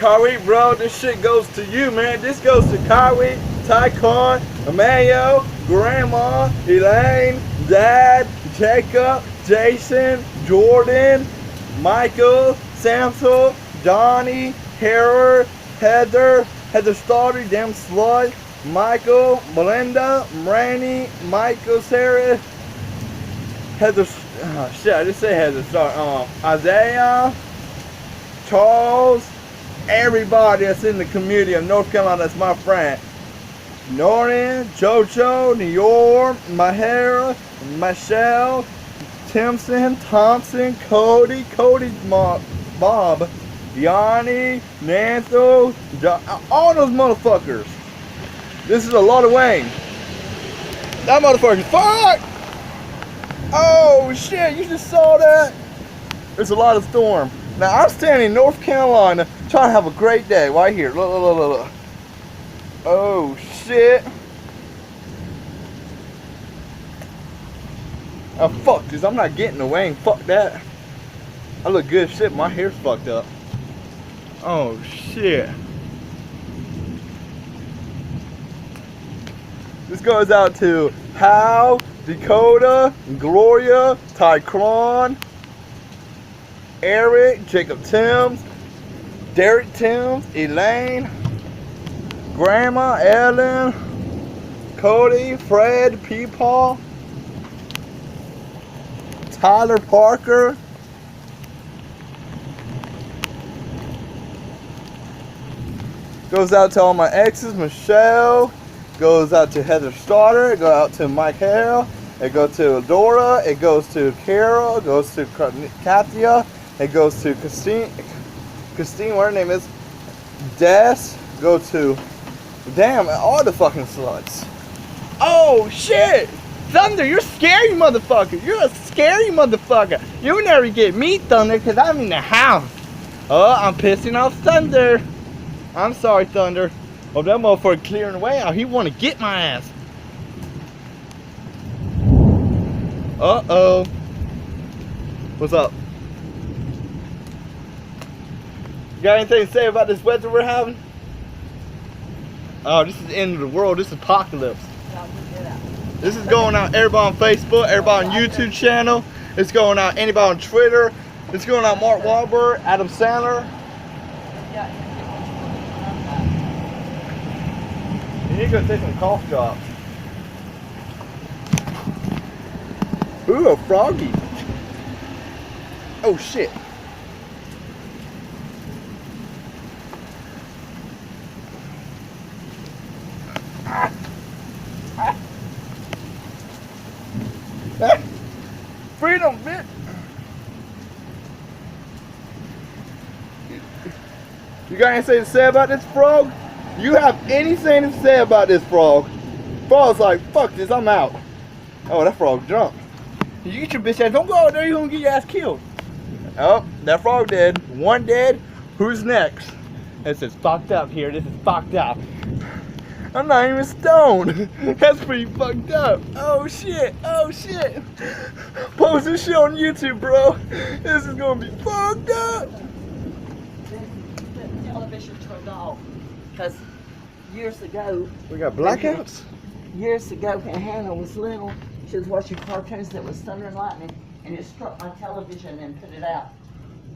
Kari, bro, this shit goes to you, man. This goes to Kari, Tycon, Emmanuel, Grandma, Elaine, Dad, Jacob, Jason, Jordan, Michael, Samson, Donnie, Harold, Heather Stoddard, damn slut, Michael, Melinda, Randy, Michael, Sarah, Heather, shit, I just said Heather Stoddard, Isaiah, Charles, everybody that's in the community of North Carolina that's my friend. Norton, Jojo, New York, Mahara, Michelle, Timpson, Thompson, Cody, Bob, Yanni, Nanto, all those motherfuckers. This is a lot of Wayne. That motherfucker, fuck! Oh shit, you just saw that? There's a lot of storm. Now I'm standing in North Carolina trying to have a great day. Right here, look. Oh shit. Oh fuck this, I'm not getting away. Fuck that. I look good as shit, my hair's fucked up. Oh shit. This goes out to Hal, Dakota, Gloria, Tycron, Eric, Jacob Timms, Derek Timms, Elaine, Grandma, Ellen, Cody, Fred, Peepaw, Tyler Parker, goes out to all my exes, Michelle, goes out to Heather Stoddard, it goes out to Mike Harrell, it goes to Dora, it goes to Carol, it goes to Katia, it goes to Christine, what her name is, Des, go to, damn, all the fucking sluts. Oh shit! Thunder, you're scary motherfucker. You're a scary motherfucker. You never get me, Thunder, because I'm in the house. Oh, I'm pissing off Thunder. I'm sorry, Thunder. Oh, that motherfucker clearing the way out. He want to get my ass. Uh-oh. What's up? You got anything to say about this weather we're having? Oh, this is the end of the world. This is apocalypse. This is going out everybody on Facebook, everybody on YouTube channel. It's going out anybody on Twitter. It's going out Mark Wahlberg, Adam Sandler. You need to go take some cough drops. Ooh, a froggy. Oh shit. Freedom, bitch! You got anything to say about this frog? You have anything to say about this frog? Frog's like, fuck this, I'm out. Oh, that frog drunk. You get your bitch ass, don't go out there, you're gonna get your ass killed. Oh, that frog dead. One dead. Who's next? This is fucked up here, this is fucked up. I'm not even stoned. That's pretty fucked up. Oh shit, oh shit. Post this shit on YouTube, bro. This is gonna be fucked up. The television turned off because years ago. We got blackouts? Years ago when Hannah was little, she was watching cartoons that was thunder and lightning, and it struck my television and put it out.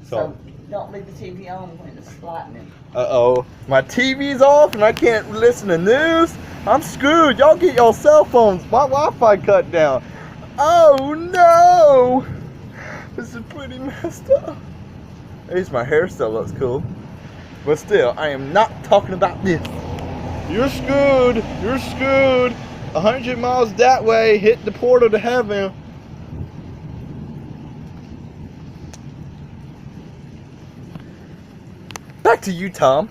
So don't leave the TV on when it's lightning. Uh-oh. My TV's off and I can't listen to news. I'm screwed. Y'all get your cell phones. My Wi-Fi cut down. Oh no! This is pretty messed up. At least my hair still looks cool. But still, I am not talking about this. You're screwed. You're screwed. 100 miles that way. Hit the portal to heaven. Back to you, Tom.